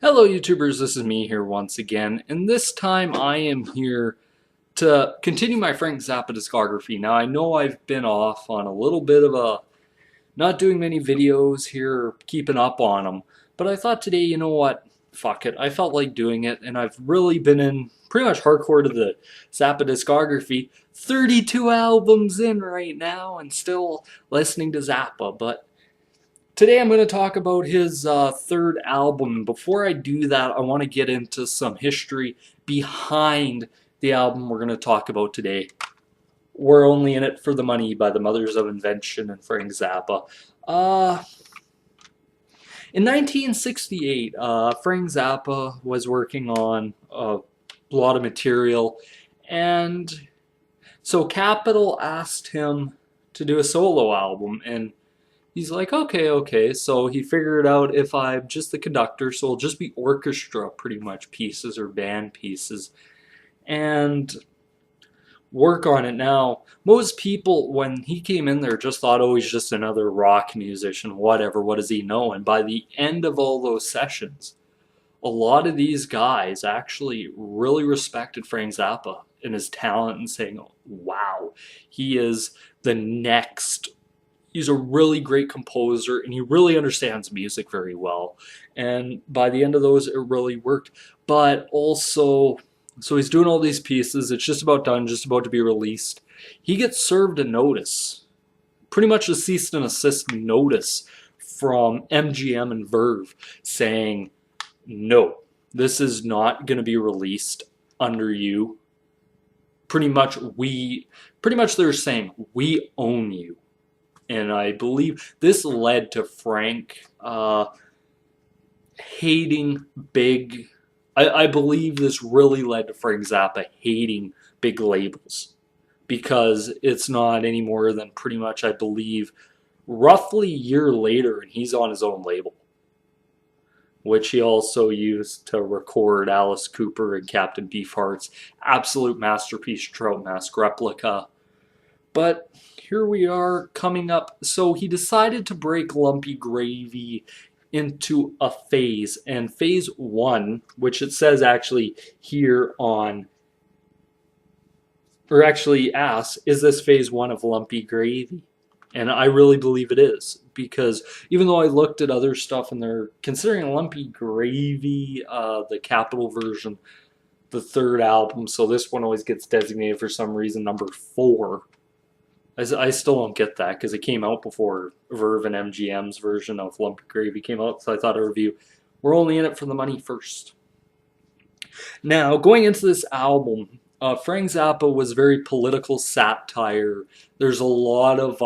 Hello YouTubers, this is me here once again, and this time I am here to continue my Frank Zappa discography. Now I know I've been off on a little bit of a not doing many videos here, keeping up on them, but I thought today, you know what, fuck it, I felt like doing it, and I've really been in pretty much hardcore to the Zappa discography, 32 albums in right now, and still listening to Zappa, but today I'm going to talk about his third album. Before I do that, I want to get into some history behind the album we're going to talk about today. We're Only in It for the Money by the Mothers of Invention and Frank Zappa. In 1968, Frank Zappa was working on a lot of material, and so Capitol asked him to do a solo album, and he's like, okay. So he figured out if I'm just the conductor, so it'll just be orchestra pretty much pieces or band pieces, and work on it. Now, most people, when he came in there, just thought, oh, he's just another rock musician, whatever, what does he know? And by the end of all those sessions, a lot of these guys actually really respected Frank Zappa and his talent and saying, wow, he is the next. He's a really great composer and he really understands music very well. And by the end of those, it really worked. But also, so he's doing all these pieces. It's just about done, just about to be released. He gets served a notice, pretty much a cease and desist notice from MGM and Verve saying, no, this is not going to be released under you. Pretty much they're saying, we own you. And I believe this led to Frank hating big. I believe this really led to Frank Zappa hating big labels because it's not any more than pretty much, I believe, roughly a year later, and he's on his own label, which he also used to record Alice Cooper and Captain Beefheart's absolute masterpiece, Trout Mask Replica. But here we are coming up. So he decided to break Lumpy Gravy into a phase. And phase one, which it says actually here on, or actually asks, is this phase one of Lumpy Gravy? And I really believe it is. Because even though I looked at other stuff and they're considering Lumpy Gravy, the Capitol version, the third album. So this one always gets designated for some reason number 4. I still don't get that because it came out before Verve and MGM's version of Lumpy Gravy came out, so I thought I'd review We're Only in It for the Money first. Now, going into this album, Frank Zappa was very political satire. There's a lot of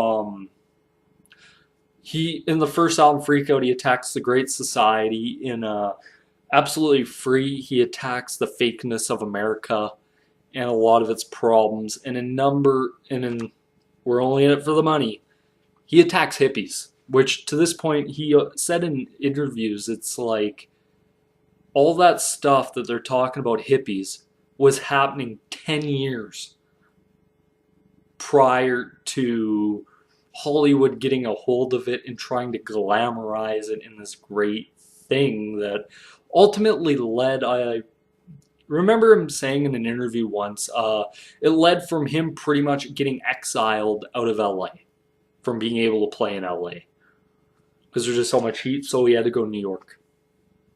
in the first album, Freak Out, he attacks the Great Society. In Absolutely Free, he attacks the fakeness of America and a lot of its problems. And in We're Only in It for the Money, he attacks hippies, which to this point he said in interviews, it's like all that stuff that they're talking about hippies was happening 10 years prior to Hollywood getting a hold of it and trying to glamorize it in this great thing that ultimately led, I remember him saying in an interview once, it led from him pretty much getting exiled out of LA, from being able to play in LA. Because there's just so much heat, so he had to go to New York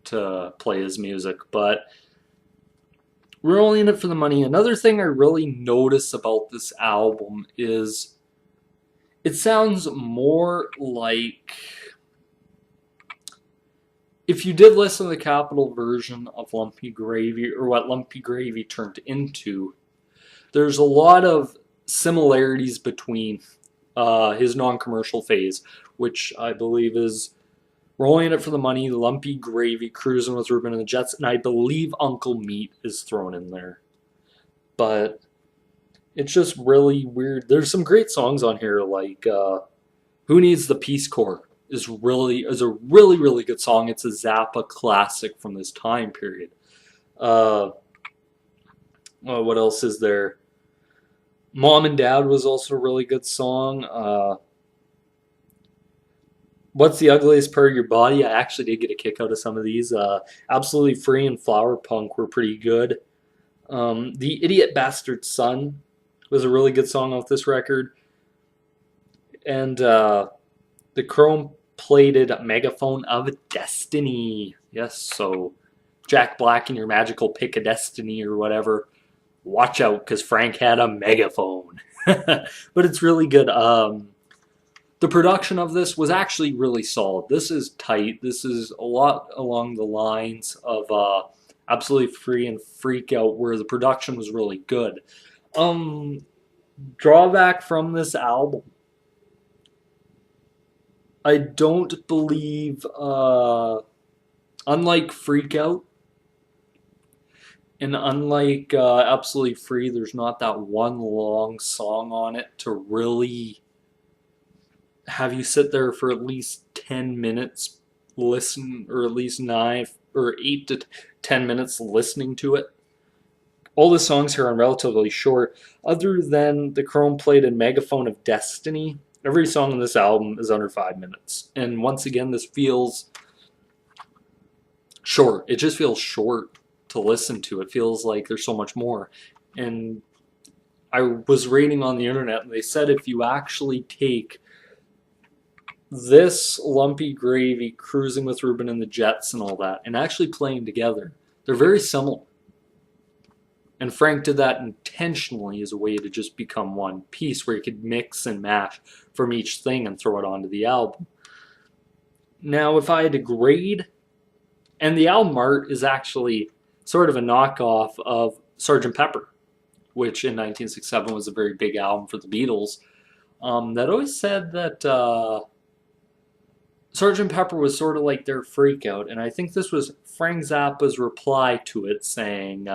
to play his music. But We're Only in It for the Money. Another thing I really notice about this album is it sounds more like, if you did listen to the Capitol version of Lumpy Gravy, or what Lumpy Gravy turned into, there's a lot of similarities between his non-commercial phase, which I believe is We're Only in It for the Money, Lumpy Gravy, Cruising with Ruben and the Jets, and I believe Uncle Meat is thrown in there. But it's just really weird. There's some great songs on here, like Who Needs the Peace Corps? Is a really good song. It's a Zappa classic from this time period. What else is there? Mom and Dad was also a really good song. What's the ugliest part of your body? I actually did get a kick out of some of these. Absolutely Free and Flower Punk were pretty good. The Idiot Bastard Son was a really good song off this record. And the chrome plated megaphone of destiny. Yes, so Jack Black and your magical pick of destiny or whatever. Watch out, because Frank had a megaphone. But it's really good. The production of this was actually really solid. This is tight. This is a lot along the lines of Absolutely Free and Freak Out, where the production was really good. Drawback from this album, I don't believe, unlike Freak Out and unlike Absolutely Free, there's not that one long song on it to really have you sit there for at least 10 minutes listen, or at least 9 or 8 to 10 minutes listening to it. All the songs here are relatively short, other than the chrome plated megaphone of destiny. Every song on this album is under 5 minutes. And once again, this feels short. It just feels short to listen to. It feels like there's so much more. And I was reading on the internet, and they said if you actually take this Lumpy Gravy, Cruising with Ruben and the Jets, and all that, and actually playing together, they're very similar. And Frank did that intentionally as a way to just become one piece where you could mix and match from each thing and throw it onto the album. Now, if I had to grade, and the album art is actually sort of a knockoff of Sgt. Pepper, which in 1967 was a very big album for the Beatles, that always said that Sgt. Pepper was sort of like their freak out, and I think this was Frank Zappa's reply to it, saying,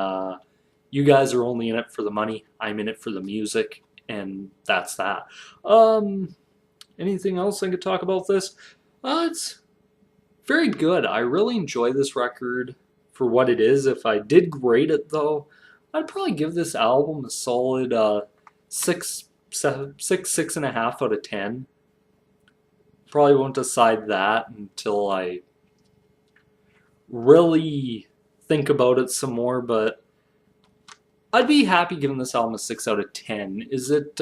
you guys are only in it for the money, I'm in it for the music, and that's that. Anything else I could talk about this? It's very good. I really enjoy this record for what it is. If I did grade it, though, I'd probably give this album a solid 6.5 out of 10. Probably won't decide that until I really think about it some more, but I'd be happy giving this album a 6 out of 10. Is it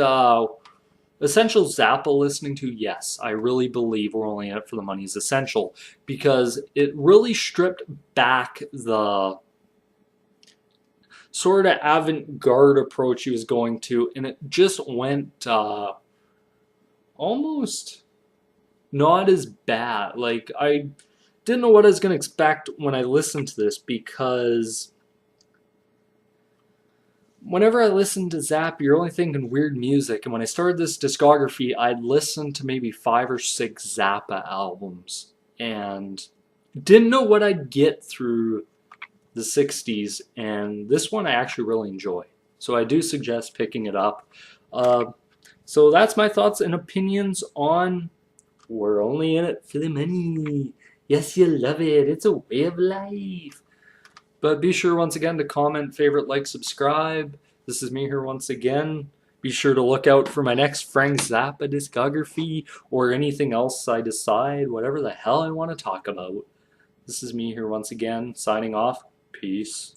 essential Zappa listening to? Yes, I really believe We're Only in It for the Money is essential, because it really stripped back the sort of avant-garde approach he was going to, and it just went almost not as bad. Like, I didn't know what I was going to expect when I listened to this, because whenever I listen to Zappa, you're only thinking weird music. And when I started this discography, I'd listened to maybe 5 or 6 Zappa albums and didn't know what I'd get through the 60s. And this one I actually really enjoy. So I do suggest picking it up. So that's my thoughts and opinions on We're Only in It for the Money. Yes, you love it. It's a way of life. But be sure once again to comment, favorite, like, subscribe. This is me here once again. Be sure to look out for my next Frank Zappa discography or anything else I decide, whatever the hell I want to talk about. This is me here once again, signing off. Peace.